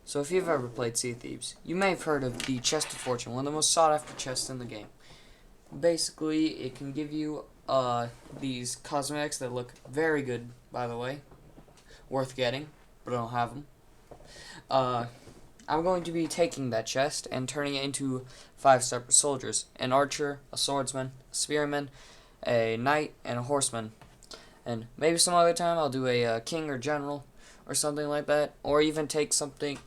So if you've ever played Sea of Thieves, you may have heard of the Chest of Fortune, one of the most sought after chests in the game. Basically, it can give you these cosmetics that look very good, by the way. Worth getting, but I don't have them. I'm going to be taking that chest and turning it into 5 separate soldiers. An archer, a swordsman, a spearman, a knight, and a horseman. And maybe some other time I'll do a king or general or something like that, or even take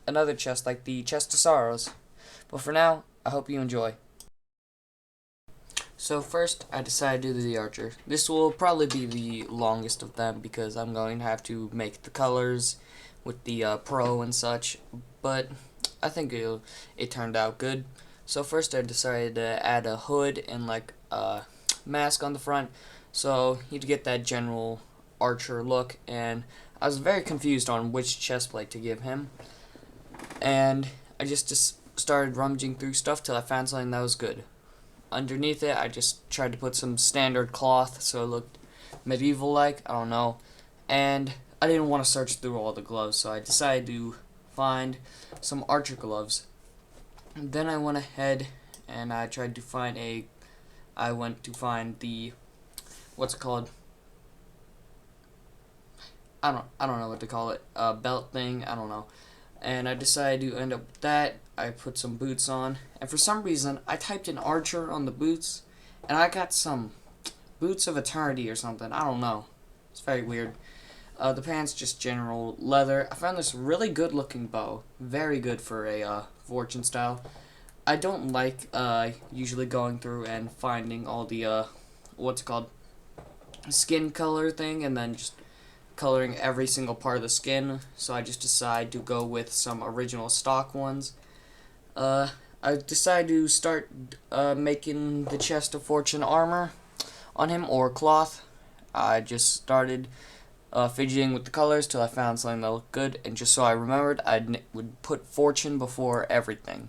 another chest like the chest of sorrows. But for now, I hope you enjoy. So first, I decided to do the archer. This will probably be the longest of them because I'm going to have to make the colors with the pro and such, but I think it turned out good. So first I decided to add a hood and like a mask on the front, so you'd get that general archer look, and I was very confused on which chest plate to give him, and I just started rummaging through stuff till I found something that was good. Underneath it, I just tried to put some standard cloth so it looked medieval-like, I don't know, and I didn't want to search through all the gloves, so I decided to find some archer gloves. And then I went ahead and I tried to find I went to find the, what's it called? I don't know what to call it, belt thing, I don't know. And I decided to end up with that. I put some boots on, and for some reason I typed in archer on the boots, and I got some boots of eternity or something, I don't know. It's very weird. The pants just general leather. I found this really good looking bow, very good for a fortune style. I don't like usually going through and finding all the what's it called, skin color thing, and then just coloring every single part of the skin, so I just decided to go with some original stock ones. I decided to start making the chest of fortune armor on him, or cloth. I just started fidgeting with the colors till I found something that looked good, and just so I remembered, I would put fortune before everything.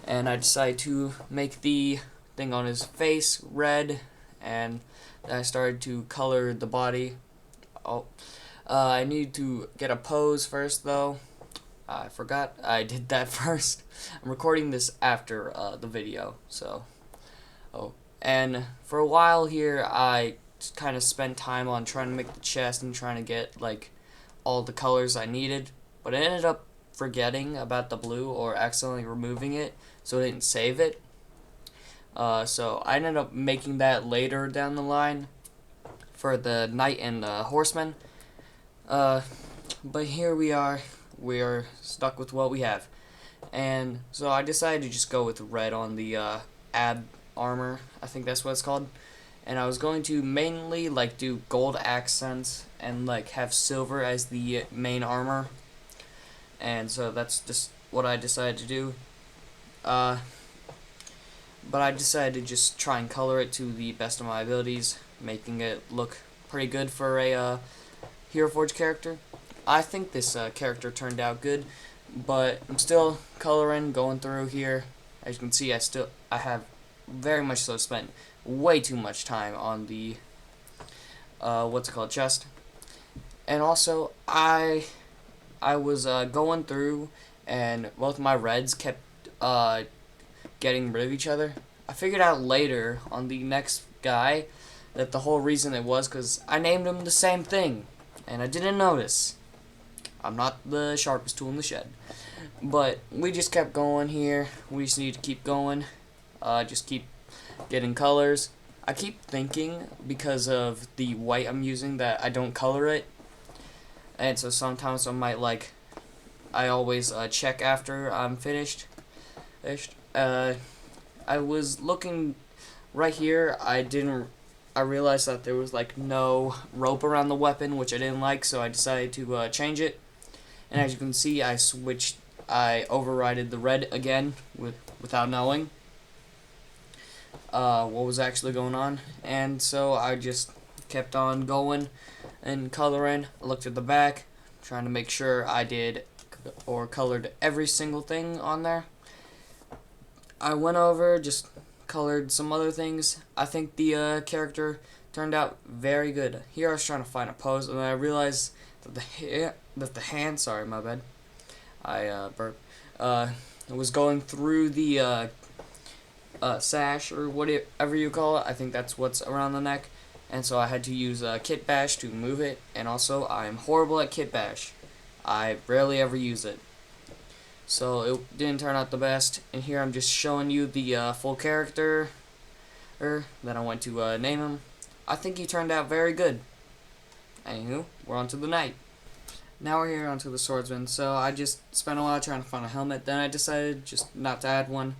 And I decided to make the thing on his face red, and then I started to color the body. Oh, I need to get a pose first, though. I forgot I did that first. I'm recording this after the video, so. Oh, and for a while here, I kind of spent time on trying to make the chest and trying to get like all the colors I needed, but I ended up forgetting about the blue or accidentally removing it, so I didn't save it. So I ended up making that later down the line for the knight and the horseman. But here we are stuck with what we have. And so I decided to just go with red on the ab armor, I think that's what it's called. And I was going to mainly like do gold accents and like have silver as the main armor. And so that's just what I decided to do. But I decided to just try and color it to the best of my abilities, making it look pretty good for a Hero Forge character. I think this character turned out good, but I'm still coloring, going through here. As you can see, I have very much so spent way too much time on the what's it called, chest. And also, I was going through, and both my reds kept getting rid of each other. I figured out later on the next guy that the whole reason it was because I named him the same thing, and I didn't notice. I'm not the sharpest tool in the shed. But we just kept going here. We just need to keep going. Just keep getting colors. I keep thinking, because of the white I'm using, that I don't color it. And so sometimes I always check after I'm finished. I was looking right here. I realized that there was like no rope around the weapon, which I didn't like, so I decided to change it. And as you can see, I overrided the red again without knowing what was actually going on. And so I just kept on going and coloring. I looked at the back, trying to make sure I did or colored every single thing on there. I went over, just colored some other things. I think the character turned out very good. Here I was trying to find a pose, and I realized that the hand, sorry, my bad. I burped. I was going through the sash or whatever you call it. I think that's what's around the neck. And so I had to use kit bash to move it. And also, I'm horrible at kit bash. I rarely ever use it. So it didn't turn out the best. And here I'm just showing you the full character. Then I went to name him. I think he turned out very good. Anywho, we're on to the knight. Now we're here onto the swordsman. So I just spent a while trying to find a helmet. Then I decided just not to add one.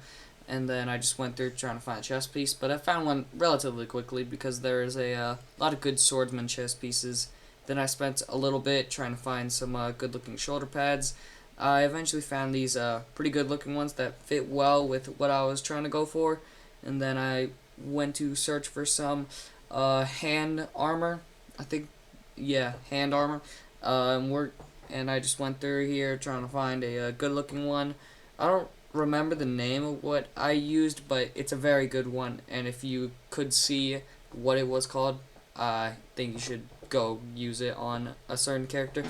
And then I just went through trying to find a chest piece. But I found one relatively quickly because there is a lot of good swordsman chest pieces. Then I spent a little bit trying to find some good looking shoulder pads. I eventually found these pretty good looking ones that fit well with what I was trying to go for. And then I went to search for some hand armor. I think, yeah, hand armor. And I just went through here trying to find a good looking one. I don't remember the name of what I used, but it's a very good one. And if you could see what it was called, I think you should go use it on a certain character.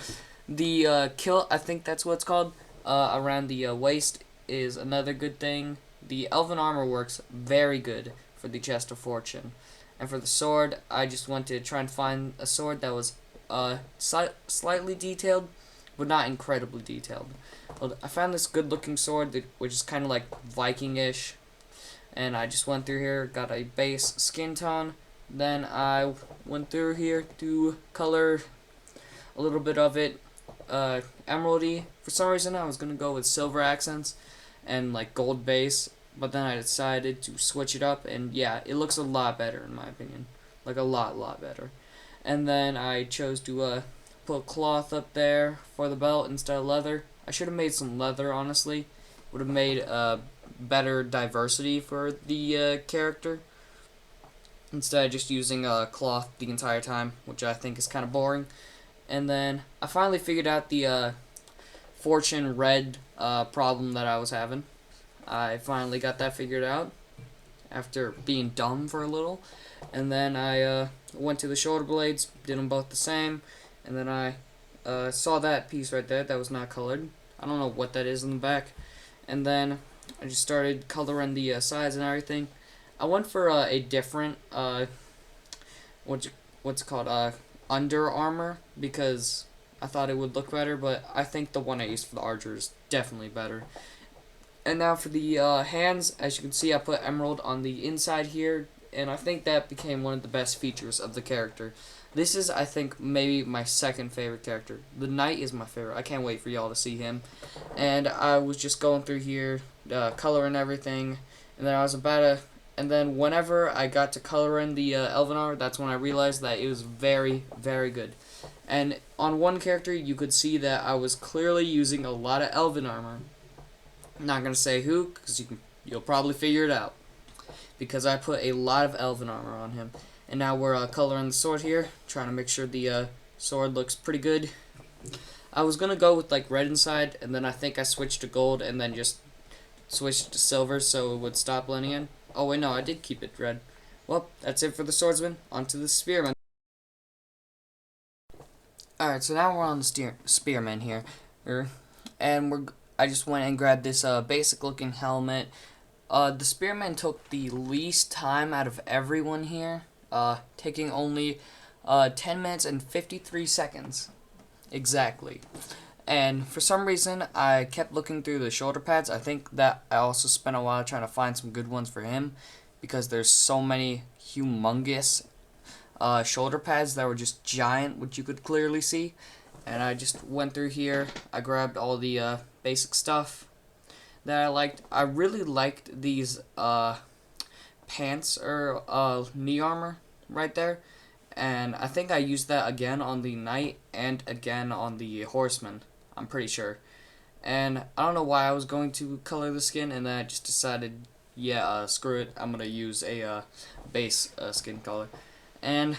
The kill, I think that's what it's called, around the waist is another good thing. The elven armor works very good for the chest of fortune. And for the sword, I just went to try and find a sword that was slightly detailed, but not incredibly detailed. Well, I found this good looking sword which is kind of like Viking-ish. And I just went through here, got a base skin tone. Then I went through here to color a little bit of it emeraldy. For some reason I was going to go with silver accents and like gold base. But then I decided to switch it up, and yeah, it looks a lot better in my opinion. Like a lot better. And then I chose to put cloth up there for the belt instead of leather. I should have made some leather, honestly. Would have made better diversity for the character. Instead of just using cloth the entire time, which I think is kind of boring. And then I finally figured out the fortune red problem that I was having. I finally got that figured out after being dumb for a little. And then I went to the shoulder blades, did them both the same. And then I saw that piece right there that was not colored. I don't know what that is in the back. And then I just started coloring the sides and everything. I went for a different, what's it called, under armor, because I thought it would look better, but I think the one I used for the archer is definitely better. And now for the hands, as you can see, I put emerald on the inside here, and I think that became one of the best features of the character. This is, I think, maybe my second favorite character. The knight is my favorite. I can't wait for y'all to see him. And I was just going through here, coloring everything, and then I was about to... And then whenever I got to color in the elven armor, that's when I realized that it was very good. And on one character, you could see that I was clearly using a lot of elven armor. I'm not going to say who, because you'll probably figure it out. Because I put a lot of elven armor on him. And now we're coloring the sword here, trying to make sure the sword looks pretty good. I was going to go with like red inside, and then I think I switched to gold, and then just switched to silver so it would stop blending in. Oh wait, no, I did keep it red. Well, that's it for the swordsman. On to the spearman. Alright, so now we're on the spearman here. And I just went and grabbed this basic looking helmet. The spearman took the least time out of everyone here, taking only 10 minutes and 53 seconds. Exactly. And for some reason, I kept looking through the shoulder pads. I think that I also spent a while trying to find some good ones for him, because there's so many humongous shoulder pads that were just giant, which you could clearly see. And I just went through here. I grabbed all the basic stuff that I liked. I really liked these pants or knee armor right there. And I think I used that again on the knight and again on the horseman. I'm pretty sure. And I don't know why I was going to color the skin, and then I just decided, yeah, screw it. I'm going to use a base skin color. And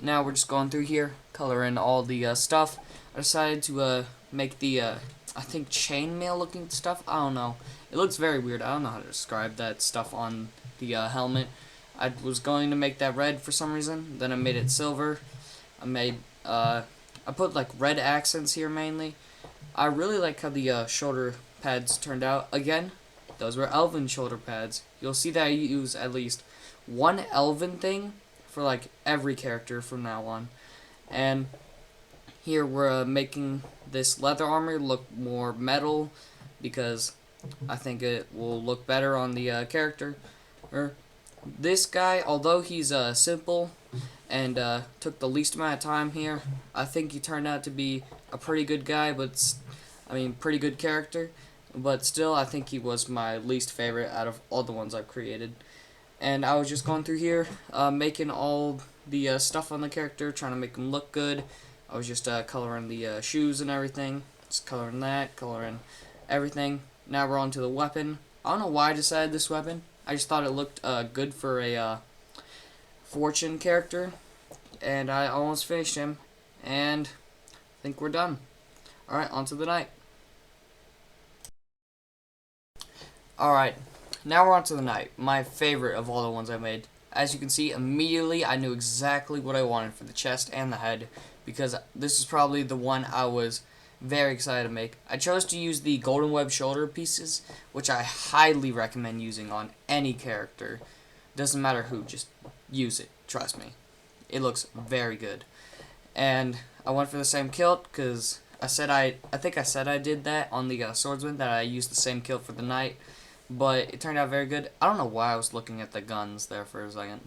now we're just going through here, coloring all the stuff. I decided to make the, I think, chainmail looking stuff. I don't know. It looks very weird. I don't know how to describe that stuff on the helmet. I was going to make that red for some reason. Then I made it silver. I put like red accents here mainly. I really like how the shoulder pads turned out. Again, those were elven shoulder pads. You'll see that I use at least one elven thing for like every character from now on. And here we're making this leather armor look more metal because I think it will look better on the character. This guy, although he's simple and took the least amount of time here, I think he turned out to be a pretty good guy, but pretty good character. But still, I think he was my least favorite out of all the ones I've created. And I was just going through here, making all the stuff on the character, trying to make him look good. I was just coloring the shoes and everything, just coloring that, coloring everything. Now we're on to the weapon. I don't know why I decided this weapon. I just thought it looked good for a fortune character, and I almost finished him, and I think we're done. Alright, on to the knight. Alright, now we're on to the knight, my favorite of all the ones I made. As you can see, immediately I knew exactly what I wanted for the chest and the head, because this is probably the one I was very excited to make. I chose to use the golden web shoulder pieces, which I highly recommend using on any character. Doesn't matter who, just use it. Trust me. It looks very good. And I went for the same kilt because I think I said I did that on the swordsman, that I used the same kilt for the knight, but it turned out very good. I don't know why I was looking at the guns there for a second.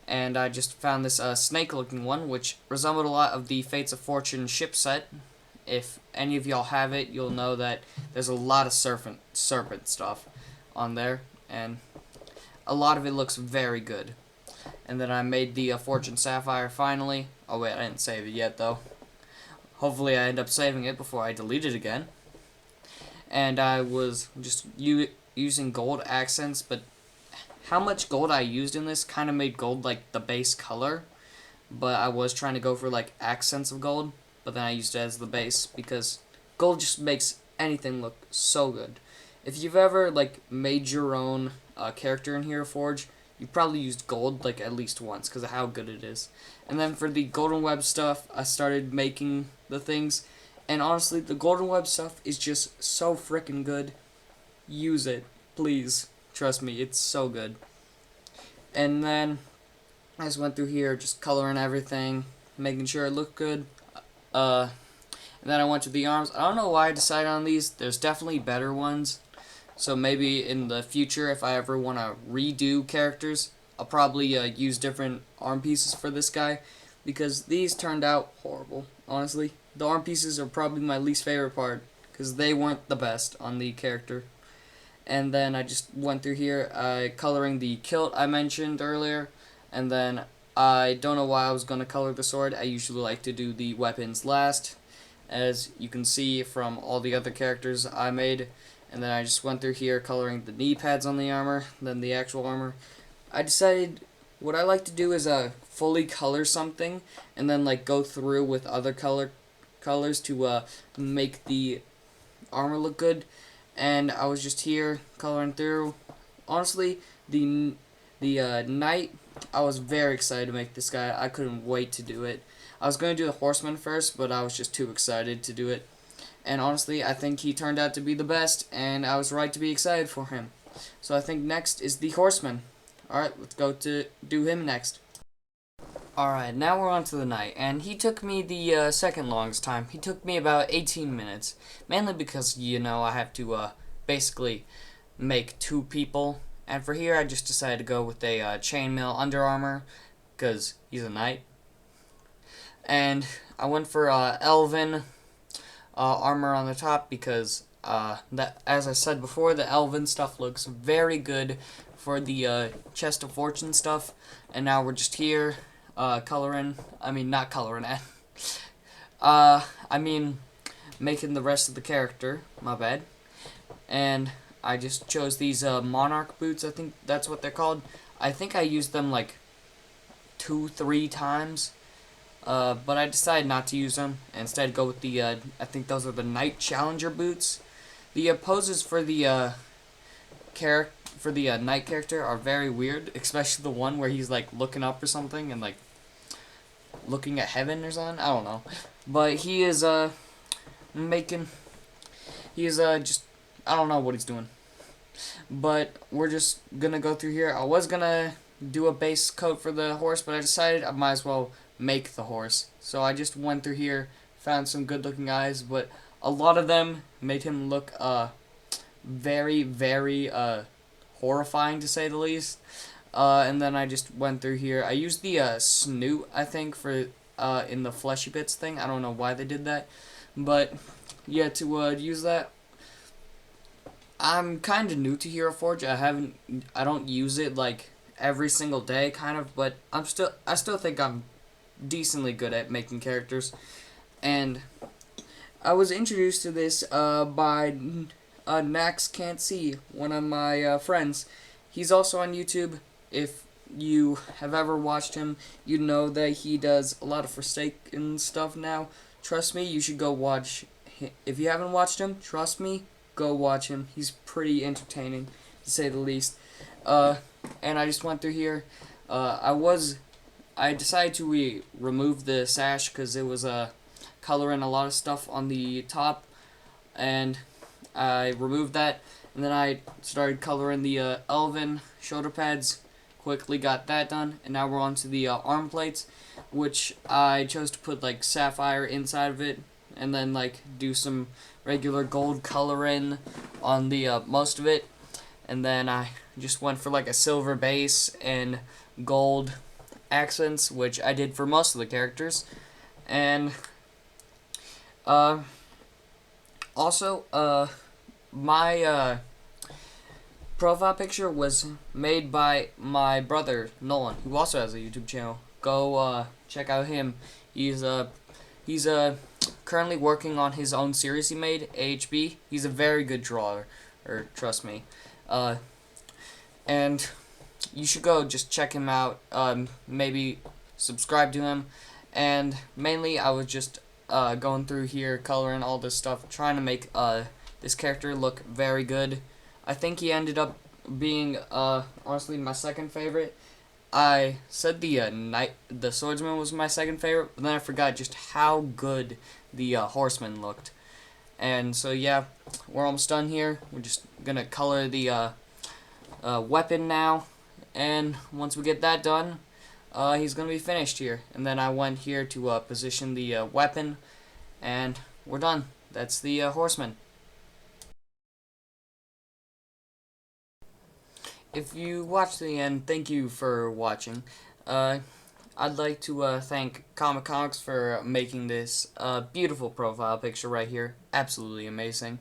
And I just found this snake-looking one, which resembled a lot of the Fates of Fortune ship set. If any of y'all have it, you'll know that there's a lot of serpent stuff on there, and a lot of it looks very good. And then I made the Fortune Sapphire finally. Oh wait, I didn't save it yet though. Hopefully I end up saving it before I delete it again. And I was just using gold accents, but how much gold I used in this kind of made gold like the base color, but I was trying to go for like accents of gold, but then I used it as the base because gold just makes anything look so good. If you've ever like made your own character in Hero Forge, you probably used gold like at least once because of how good it is. And then for the golden web stuff, I started making the things, and honestly the golden web stuff is just so freaking good. Use it, please. Trust me, it's so good. And then I just went through here just coloring everything, making sure it looked good. And then I went to the arms. I don't know why I decided on these. There's definitely better ones. So maybe in the future, if I ever want to redo characters, I'll probably use different arm pieces for this guy, because these turned out horrible, honestly. The arm pieces are probably my least favorite part because they weren't the best on the character. And then I just went through here coloring the kilt I mentioned earlier, and then I don't know why I was going to color the sword. I usually like to do the weapons last, as you can see from all the other characters I made. And then I just went through here coloring the knee pads on the armor, then the actual armor. I decided what I like to do is fully color something, and then like go through with other colors to make the armor look good. And I was just here coloring through. Honestly, the knight, I was very excited to make this guy. I couldn't wait to do it. I was going to do the horseman first, but I was just too excited to do it. And honestly, I think he turned out to be the best, and I was right to be excited for him. So I think next is the horseman. Alright, let's go to do him next. Alright, now we're on to the knight, and he took me the second longest time. He took me about 18 minutes, mainly because, you know, I have to basically make two people. And for here, I just decided to go with a chainmail Under Armour, because he's a knight. And I went for elven armor on the top because, as I said before, the elven stuff looks very good for the chest of fortune stuff. And now we're just here making the rest of the character, my bad. And I just chose these monarch boots, I think that's what they're called. I think I used them like 2-3 times, but I decided not to use them. Instead go with the, I think those are the Knight Challenger boots. The poses for the knight character are very weird, especially the one where he's like looking up or something and like looking at heaven or something. I don't know, but he is making. He's just, I don't know what he's doing, but we're just gonna go through here. I was gonna do a base coat for the horse, but I decided I might as well make the horse. So I just went through here, found some good looking eyes, but a lot of them made him look very, very horrifying, to say the least. And then I just went through here. I used the snoot, I think, for in the fleshy bits thing. I don't know why they did that, but yeah, to use that. I'm kind of new to Hero Forge. I don't use it like every single day, kind of, but I still think I'm decently good at making characters. And I was introduced to this by Nax Can't See, one of my friends. He's also on YouTube. If you have ever watched him, you know that he does a lot of Forsaken stuff now. Trust me, you should go watch him. If you haven't watched him, trust me, go watch him. He's pretty entertaining, to say the least. And I just went through here. I decided to remove the sash because it was coloring a lot of stuff on the top, and I removed that. And then I started coloring the elven shoulder pads. Quickly got that done, and now we're on to the arm plates, which I chose to put like sapphire inside of it, and then like do some regular gold coloring on the most of it, and then I just went for like a silver base and gold accents, which I did for most of the characters. And also my profile picture was made by my brother Nolan, who also has a YouTube channel. Go check out him. He's currently working on his own series he made, AHB. He's a very good drawer, or trust me. And you should go just check him out. Maybe subscribe to him. And mainly, I was just going through here, coloring all this stuff, trying to make this character look very good. I think he ended up being honestly my second favorite. I said the swordsman was my second favorite, but then I forgot just how good the horseman looked. And so yeah, we're almost done here. We're just gonna color the weapon now, and once we get that done, he's gonna be finished here. And then I went here to position the weapon, and we're done. That's the horseman. If you watched to the end, thank you for watching. I'd like to thank Comics for making this beautiful profile picture right here. Absolutely amazing.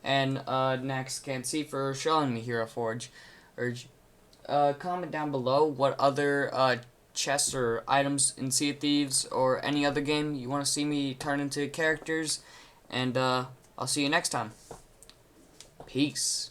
And Nax Can't See for showing me Hero Forge. Comment down below what other chests or items in Sea of Thieves or any other game you want to see me turn into characters. And I'll see you next time. Peace.